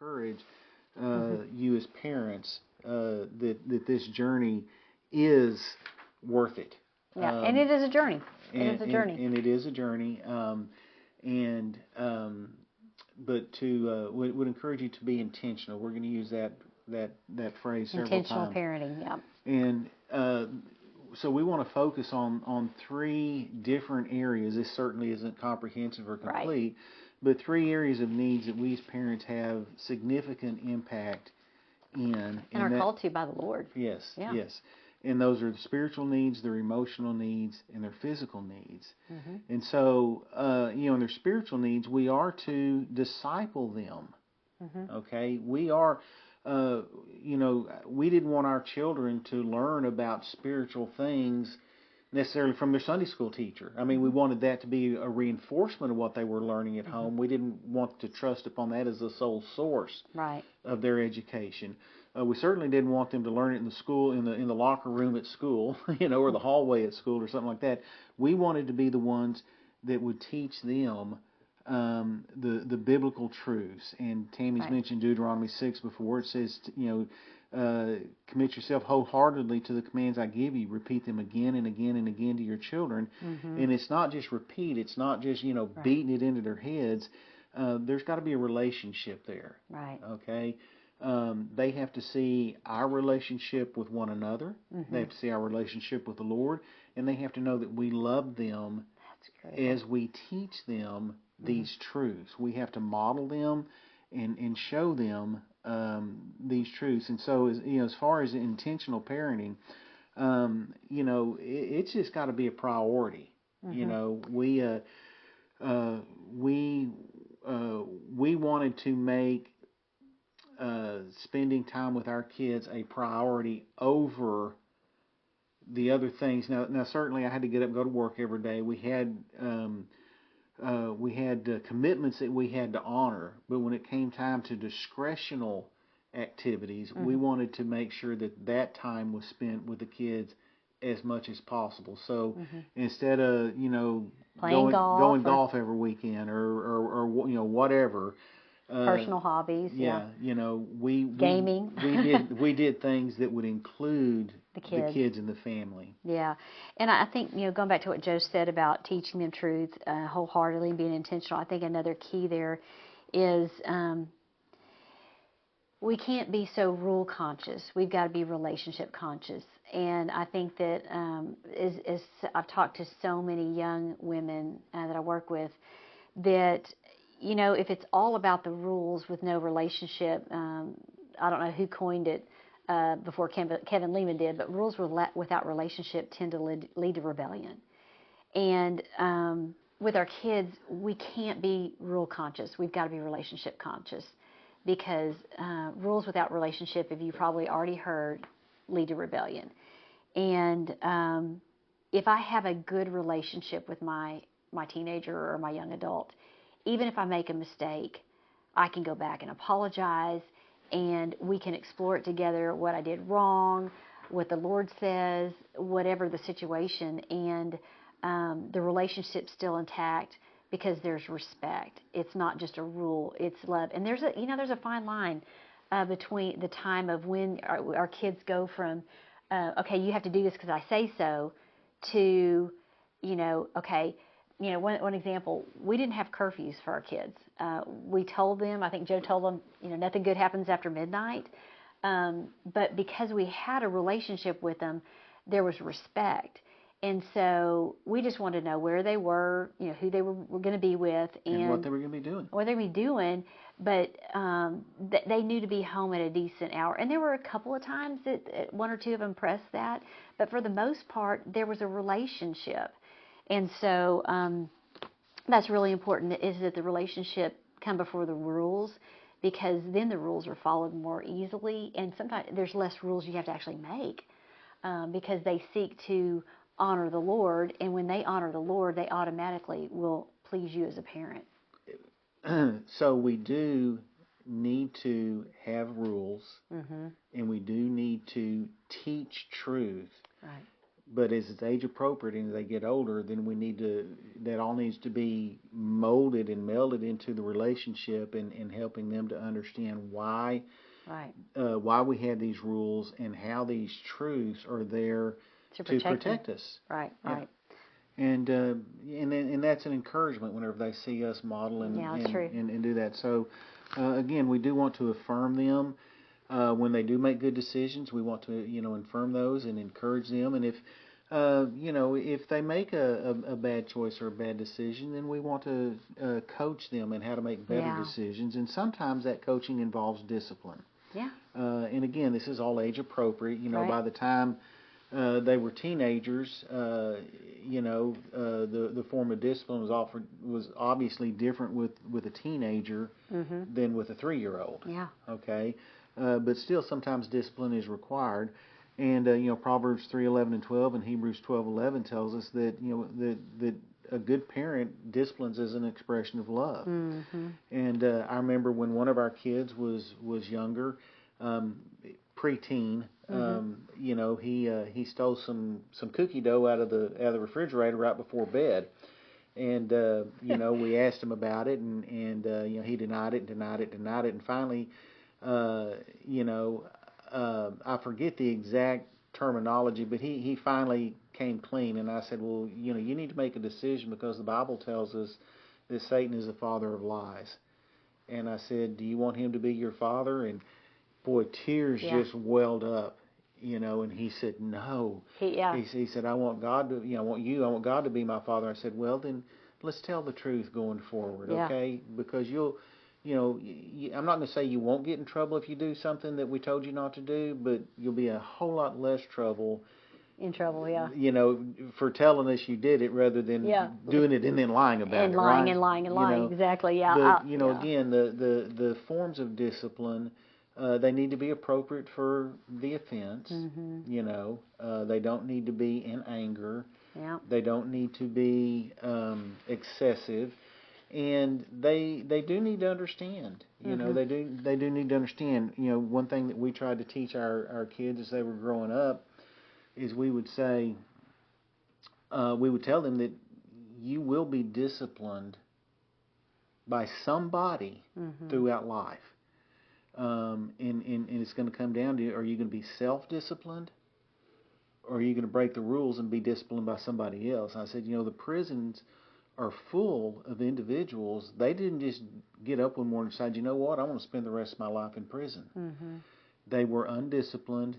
Encourage you as parents that this journey is worth it. Yeah, and it is a journey. And it is a journey. But would encourage you to be intentional. We're going to use that phrase several times. Intentional parenting, yeah. And so we want to focus on three different areas. This certainly isn't comprehensive or complete, right. But three areas of needs that we as parents have significant impact in. And are called to by the Lord. Yes, yeah. Yes. And those are the spiritual needs, their emotional needs, and their physical needs. Mm-hmm. And so, in their spiritual needs, we are to disciple them. Mm-hmm. Okay? We are, we didn't want our children to learn about spiritual things necessarily from their Sunday school teacher. I mean, we wanted that to be a reinforcement of what they were learning at home. We didn't want to trust upon that as the sole source of their education. We certainly didn't want them to learn it in the school, in the locker room at school, or the hallway at school or something like that. We wanted to be the ones that would teach them the biblical truths. And Tammy's mentioned Deuteronomy 6 before. It says, commit yourself wholeheartedly to the commands I give you. Repeat them again and again and again to your children. Mm-hmm. And it's not just repeat. It's not just, beating it into their heads. There's got to be a relationship there. Right. Okay? They have to see our relationship with one another. Mm-hmm. They have to see our relationship with the Lord. And they have to know that we love them as we teach them these truths. We have to model them and show them these truths. And so, as far as intentional parenting, it's just got to be a priority. Mm-hmm. We wanted to make spending time with our kids a priority over the other things. Now, certainly, I had to get up and go to work every day. We had commitments that we had to honor, but when it came time to discretional activities, we wanted to make sure that time was spent with the kids as much as possible. So instead of going golf every weekend or whatever. Personal hobbies, gaming. we did things that would include the kids and the family. Yeah, and I think going back to what Joe said about teaching them truth wholeheartedly and being intentional. I think another key there is we can't be so rule conscious. We've got to be relationship conscious. And I think that as I've talked to so many young women that I work with, that if it's all about the rules with no relationship, I don't know who coined it before Kevin Lehman did, but rules without relationship tend to lead to rebellion. And with our kids, we can't be rule conscious. We've got to be relationship conscious, because rules without relationship, if you probably already heard, lead to rebellion. And if I have a good relationship with my teenager or my young adult, even if I make a mistake, I can go back and apologize, and we can explore it together, what I did wrong, what the Lord says, whatever the situation, and the relationship's still intact because there's respect. It's not just a rule, it's love. And there's a fine line between the time of when our kids go from, okay, you have to do this because I say so, to, okay, one example, we didn't have curfews for our kids. We told them, I think Joe told them, nothing good happens after midnight. But because we had a relationship with them, there was respect. And so we just wanted to know where they were, who they were going to be with. And what they were going to be doing. What they were doing. But they knew to be home at a decent hour. And there were a couple of times that one or two of them pressed that. But for the most part, there was a relationship. And so that's really important, is that the relationship come before the rules, because then the rules are followed more easily. And sometimes there's less rules you have to actually make because they seek to honor the Lord. And when they honor the Lord, they automatically will please you as a parent. So we do need to have rules, and we do need to teach truth. Right. But as it's age appropriate and as they get older, then that all needs to be molded and melded into the relationship, and helping them to understand Right. Why we have these rules and how these truths are there To to protect them. protect us. Right. Yeah. Right. And that's an encouragement whenever they see us model Yeah, that's true. and do that. So again, we do want to affirm them when they do make good decisions. We want to affirm those and encourage them. And if if they make a bad choice or a bad decision, then we want to coach them in how to make better Yeah. decisions. And sometimes that coaching involves discipline. Yeah. And again, this is all age appropriate. Right. By the time they were teenagers, the form of discipline was obviously different with a teenager than with a 3-year-old. Yeah. Okay, but still, sometimes discipline is required. And Proverbs 3:11 and 12 and Hebrews 12:11 tells us that that a good parent disciplines as an expression of love. And I remember when one of our kids was younger, preteen. He stole some cookie dough out of the refrigerator right before bed, and we asked him about it, and he denied it, and finally, I forget the exact terminology, but he finally came clean, and I said, well, you need to make a decision because the Bible tells us that Satan is the father of lies. And I said, do you want him to be your father? And boy, tears just welled up, and he said, no. He said, I want God to, I want God to be my father. I said, well, then let's tell the truth going forward, okay? Because I'm not going to say you won't get in trouble if you do something that we told you not to do, but you'll be a whole lot less in trouble, yeah. For telling us you did it rather than doing it and then lying about it. And lying, exactly, yeah. But, again, the forms of discipline, they need to be appropriate for the offense. They don't need to be in anger. Yeah. They don't need to be excessive. And they do need to understand. They do need to understand. One thing that we tried to teach our kids as they were growing up is we would say, we would tell them that you will be disciplined by somebody throughout life. And it's going to come down to, are you going to be self-disciplined, or are you going to break the rules and be disciplined by somebody else? And I said, the prisons are full of individuals. They didn't just get up one morning and decide, you know what, I want to spend the rest of my life in prison. They were undisciplined.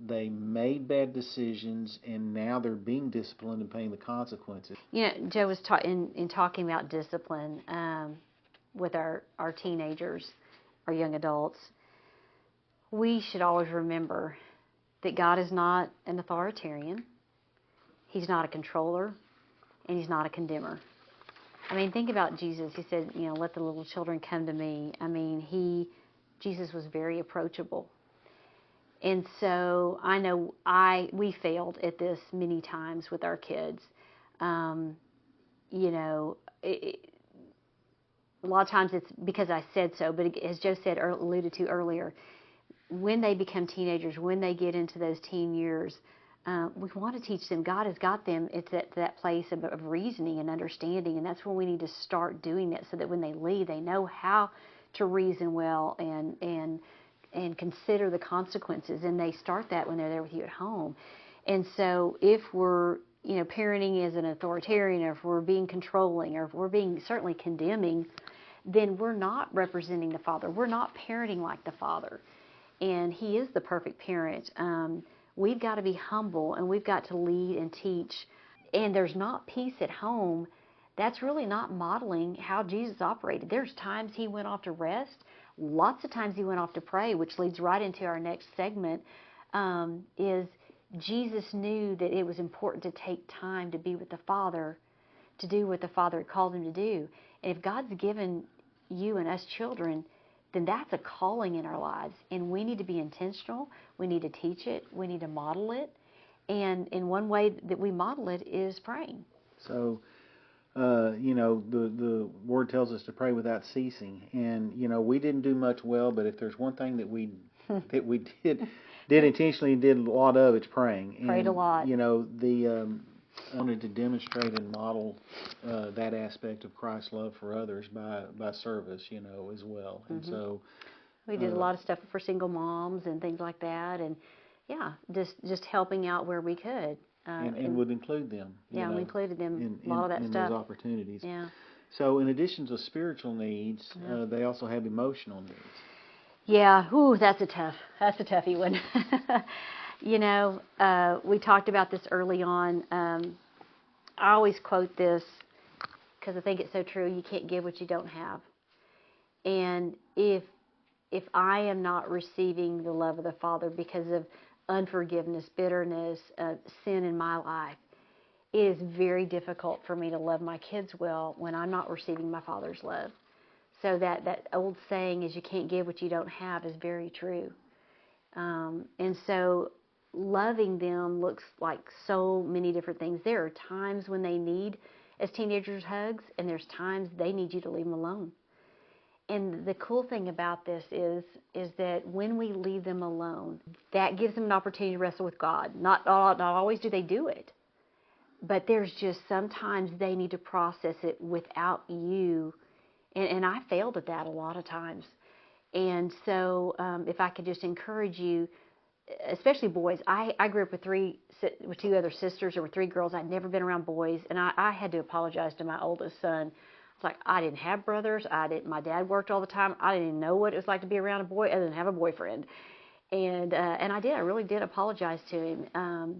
They made bad decisions, and now they're being disciplined and paying the consequences. Joe was in talking about discipline with our teenagers, our young adults. We should always remember that God is not an authoritarian. He's not a controller, and He's not a condemner. I mean, think about Jesus. He said, let the little children come to me. I mean, Jesus was very approachable. And so I know we failed at this many times with our kids. A lot of times it's because I said so, but as Joe said, alluded to earlier, when they become teenagers, when they get into those teen years, we want to teach them. God has got them. It's at that place of reasoning and understanding, and that's when we need to start doing that, so that when they leave, they know how to reason well and consider the consequences, and they start that when they're there with you at home. And so if we're, parenting as an authoritarian, or if we're being controlling, or if we're being certainly condemning, then we're not representing the Father. We're not parenting like the Father. And He is the perfect parent. We've got to be humble, and we've got to lead and teach. And there's not peace at home. That's really not modeling how Jesus operated. There's times He went off to rest. Lots of times He went off to pray, which leads right into our next segment, is Jesus knew that it was important to take time to be with the Father, to do what the Father had called Him to do. And if God's given you and us children, then that's a calling in our lives. And we need to be intentional. We need to teach it. We need to model it. And in one way that we model it is praying. So, the Word tells us to pray without ceasing. And, we didn't do much well, but if there's one thing that we that we did intentionally and did a lot of, it's praying. Prayed a lot. You know, I wanted to demonstrate and model that aspect of Christ's love for others by service, you know, as well. And so we did a lot of stuff for single moms and things like that, and just helping out where we could. And would include them. Yeah, we included them in a lot of that in stuff. those opportunities. Yeah. So in addition to spiritual needs, they also have emotional needs. Yeah, that's a toughie one. You know, we talked about this early on. I always quote this because I think it's so true. You can't give what you don't have. And if I am not receiving the love of the Father because of unforgiveness, bitterness, sin in my life, it is very difficult for me to love my kids well when I'm not receiving my Father's love. So that old saying is you can't give what you don't have is very true. And so loving them looks like so many different things. There are times when they need, as teenagers, hugs, and there's times they need you to leave them alone. And the cool thing about this is that when we leave them alone, that gives them an opportunity to wrestle with God. Not always do they do it, but there's just sometimes they need to process it without you. And I failed at that a lot of times. And so if I could just encourage you, especially boys, I grew up with two other sisters. There were three girls. I'd never been around boys, and I had to apologize to my oldest son. It's like I didn't have brothers. My dad worked all the time. I didn't even know what it was like to be around a boy. I didn't have a boyfriend, and I really did apologize to him.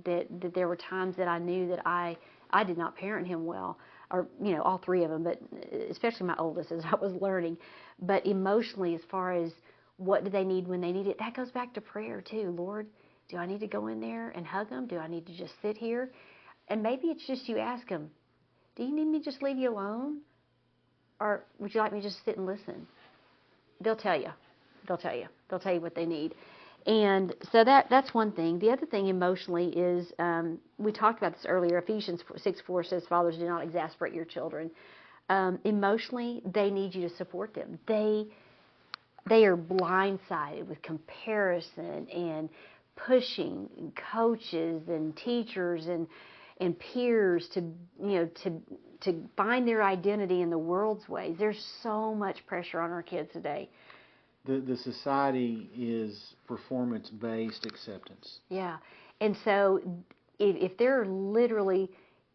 That there were times that I knew that I did not parent him well, or all three of them, but especially my oldest as I was learning. But emotionally, as far as what do they need when they need it, that goes back to prayer too. Lord, do I need to go in there and hug them? Do I need to just sit here? And maybe it's just you ask them, do you need me to just leave you alone? Or would you like me to just sit and listen? They'll tell you. They'll tell you what they need. And so that's one thing. The other thing emotionally is, we talked about this earlier, Ephesians 6:4 says, fathers, do not exasperate your children. Emotionally, they need you to support them. They are blindsided with comparison and pushing coaches and teachers and peers to find their identity in the world's ways. There's so much pressure on our kids today. The society is performance-based acceptance. Yeah. And so if they're literally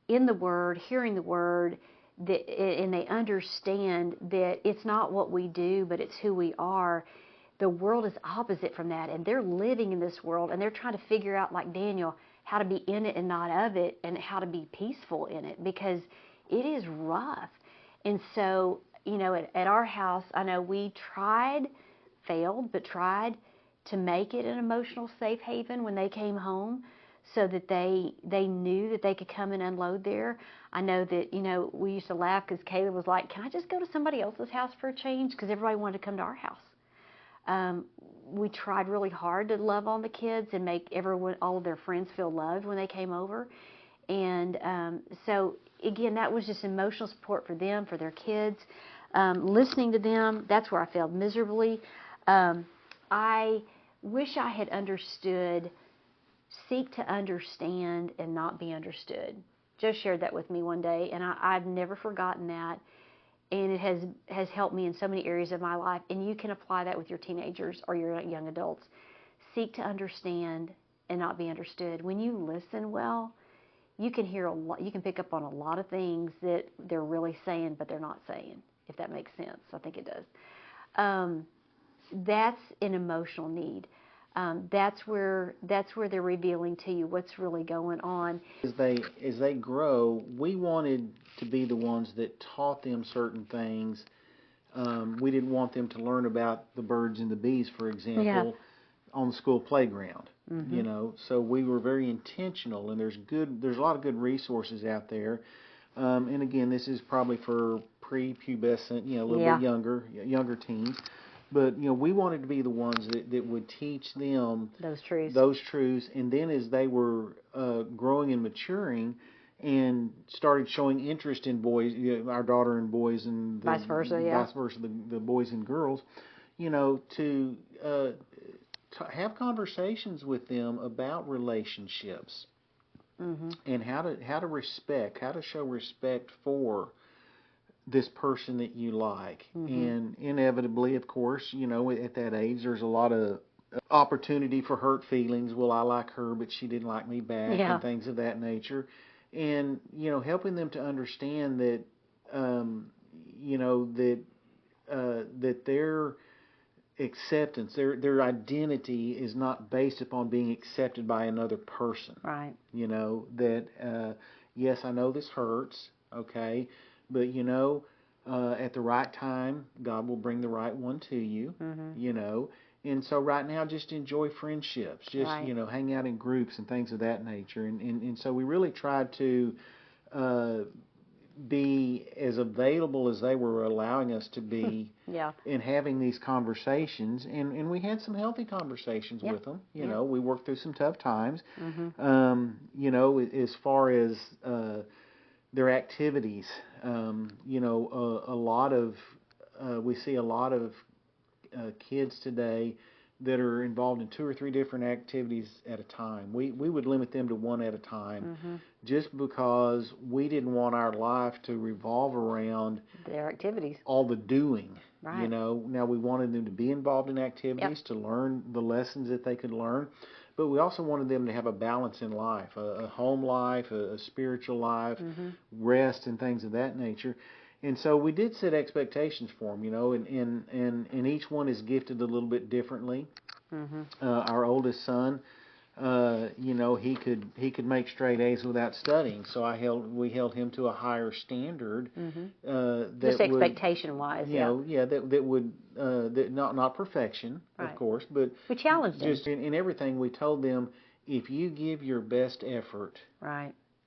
in the Word, hearing the Word, and they understand that it's not what we do, but it's who we are, the world is opposite from that. And they're living in this world, and they're trying to figure out, like Daniel, how to be in it and not of it, and how to be peaceful in it, because it is rough. And so, at our house, I know we failed, but tried to make it an emotional safe haven when they came home, so that they knew that they could come and unload there. I know that, we used to laugh because Caleb was like, can I just go to somebody else's house for a change? Because everybody wanted to come to our house. We tried really hard to love on the kids and make all of their friends feel loved when they came over. And so, again, that was just emotional support for them, for their kids. Listening to them, that's where I failed miserably. I wish I had understood, seek to understand and not be understood. Joe shared that with me one day, and I've never forgotten that. And it has helped me in so many areas of my life. And you can apply that with your teenagers or your young adults. Seek to understand and not be understood. When you listen well, you can hear a lot. You can pick up on a lot of things that they're really saying, but they're not saying. If that makes sense, I think it does. That's an emotional need. That's where they're revealing to you what's really going on. As they grow, we wanted to be the ones that taught them certain things. We didn't want them to learn about the birds and the bees, for example, on the school playground. Mm-hmm. So we were very intentional, and there's a lot of good resources out there. And again, this is probably for prepubescent, a little bit younger teens. But, we wanted to be the ones that would teach them those truths. And then as they were growing and maturing and started showing interest in boys, our daughter in boys and vice versa, the boys and girls, to have conversations with them about relationships and how to show respect for this person that you like. And inevitably, of course, at that age, there's a lot of opportunity for hurt feelings. Well, I like her, but she didn't like me back, and things of that nature. And helping them to understand that, that their acceptance, their identity is not based upon being accepted by another person. Right. That yes, I know this hurts, okay, but at the right time, God will bring the right one to you. And so right now, just enjoy friendships, just hang out in groups and things of that nature. And so we really tried to be as available as they were allowing us to be in having these conversations. And we had some healthy conversations with them. We worked through some tough times. As far as their activities, a lot of we see a lot of kids today that are involved in 2 or 3 different activities at a time. We would limit them to one at a time, just because we didn't want our life to revolve around their activities, all the doing. Right. Now we wanted them to be involved in activities, to learn the lessons that they could learn, but we also wanted them to have a balance in life, a home life, a spiritual life, rest, and things of that nature. And so we did set expectations for them, and each one is gifted a little bit differently. Our oldest son, he could make straight A's without studying, so we held him to a higher standard. Just expectation-wise, that would not perfection, of course, but we challenged him. Just in everything, we told them, if you give your best effort,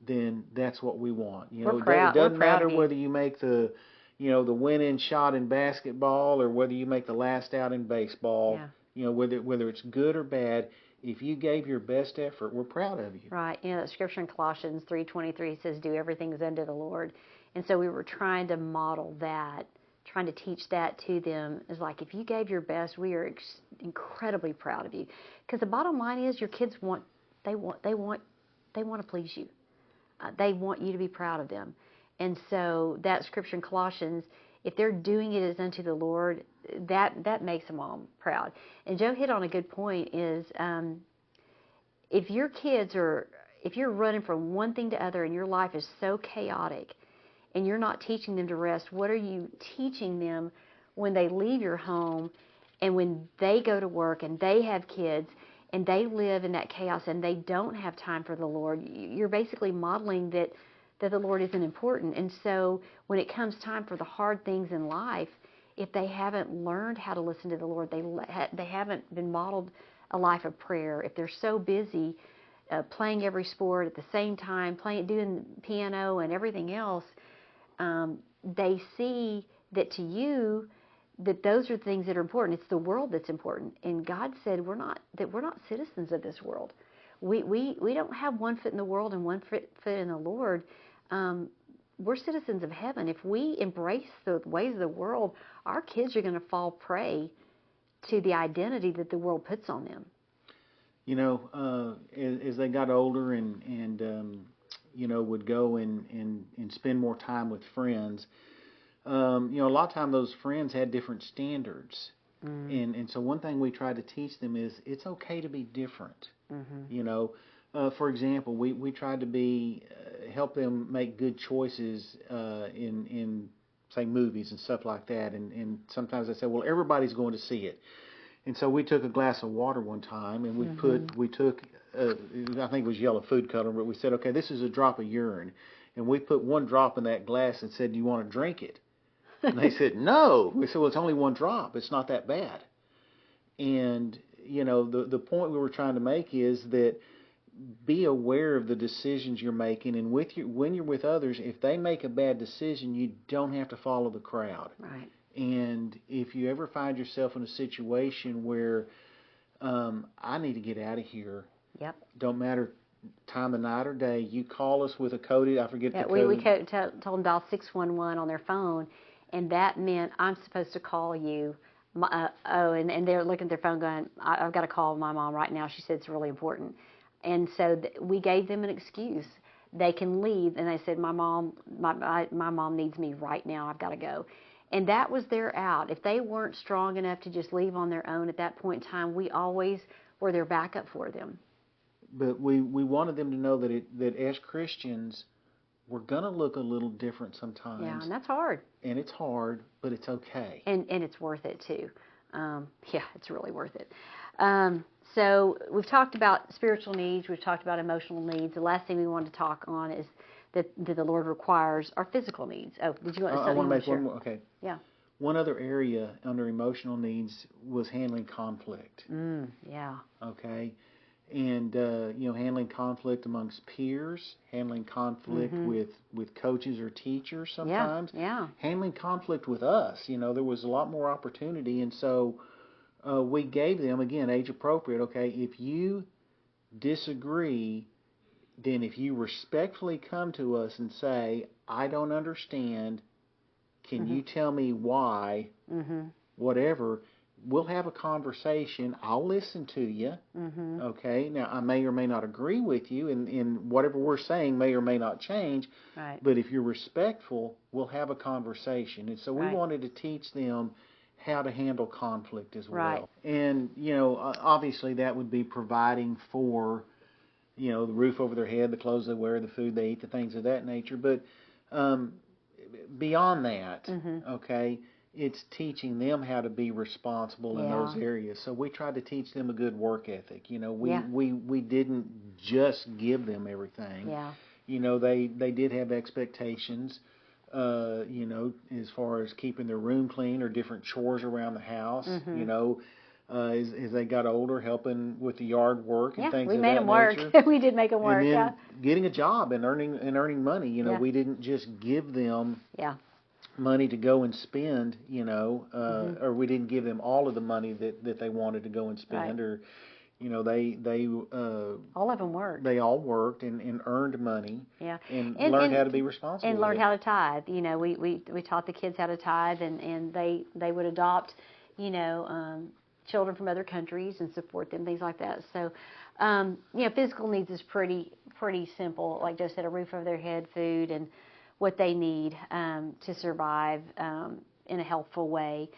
then that's what we want. We're proud. It doesn't matter whether you make the winning shot in basketball or whether you make the last out in baseball. Whether it's good or bad, if you gave your best effort, we're proud of you. Right. That scripture in Colossians 3:23 says, "Do everything as unto the Lord." And so we were trying to model that, trying to teach that to them. Is like, if you gave your best, we are incredibly proud of you. Because the bottom line is, your kids want to please you. They want you to be proud of them. And so that scripture in Colossians, if they're doing it as unto the Lord, that makes them all proud. And Joe hit on a good point, is if you're running from one thing to other and your life is so chaotic and you're not teaching them to rest, what are you teaching them when they leave your home and when they go to work and they have kids and they live in that chaos and they don't have time for the Lord? You're basically modeling that the Lord isn't important. And so when it comes time for the hard things in life, if they haven't learned how to listen to the Lord, they haven't been modeled a life of prayer. If they're so busy playing every sport at the same time, doing piano and everything else, they see that to you, that those are things that are important. It's the world that's important. And God said we're not citizens of this world. We don't have one foot in the world and one foot in the Lord. We're citizens of heaven. If we embrace the ways of the world, our kids are going to fall prey to the identity that the world puts on them. As they got older and would go and spend more time with friends, a lot of time those friends had different standards. And so one thing we try to teach them is it's okay to be different. For example, we tried to help them make good choices in say movies and stuff like that. And sometimes they say, well, everybody's going to see it. And so we took a glass of water one time and we took I think it was yellow food color, but we said, okay, this is a drop of urine, and we put one drop in that glass and said, do you want to drink it? And they said, no. We said, well, it's only one drop. It's not that bad. And, the point we were trying to make is that be aware of the decisions you're making. And when you're with others, if they make a bad decision, you don't have to follow the crowd. Right. And if you ever find yourself in a situation where I need to get out of here, don't matter time of night or day, you call us with a code. I forget the code. We told them dial 611 on their phone, and that meant I'm supposed to call you. And they're looking at their phone going, I've got to call my mom right now. She said it's really important. And so we gave them an excuse. They can leave, and they said, my mom needs me right now. I've got to go. And that was their out. If they weren't strong enough to just leave on their own at that point in time, we always were their backup for them. But we wanted them to know that as Christians, we're going to look a little different sometimes. Yeah, and that's hard. And it's hard, but it's okay. And it's worth it, too. Yeah, it's really worth it. So we've talked about spiritual needs. We've talked about emotional needs. The last thing we wanted to talk on is that the Lord requires our physical needs. Oh, did you want to say? I want to make one more. Okay. Yeah. One other area under emotional needs was handling conflict. Yeah. Okay. And, handling conflict amongst peers, handling conflict with coaches or teachers sometimes. Yeah. Handling conflict with us. There was a lot more opportunity. And so we gave them, again, age appropriate, okay, if you disagree, then if you respectfully come to us and say, I don't understand, can you tell me why, whatever, we'll have a conversation. I'll listen to you. Okay. Now, I may or may not agree with you, and whatever we're saying may or may not change. Right. But if you're respectful, we'll have a conversation. And so we wanted to teach them how to handle conflict as well. Right. And, obviously that would be providing for, the roof over their head, the clothes they wear, the food they eat, the things of that nature. But beyond that, okay, it's teaching them how to be responsible in those areas. So we tried to teach them a good work ethic. We didn't just give them everything. Yeah. They did have expectations, as far as keeping their room clean or different chores around the house. As they got older, helping with the yard work and things of that nature. We made them work. We did make them work. And then getting a job and earning money. We didn't just give them money to go and spend, or we didn't give them all of the money that they wanted to go and spend, or, they all of them worked. They all worked and earned money, and learned how to be responsible. And learned how to tithe. We taught the kids how to tithe, and they would adopt, children from other countries and support them, things like that. So, physical needs is pretty simple. Like Joe said, a roof over their head, food, and what they need to survive in a healthful way.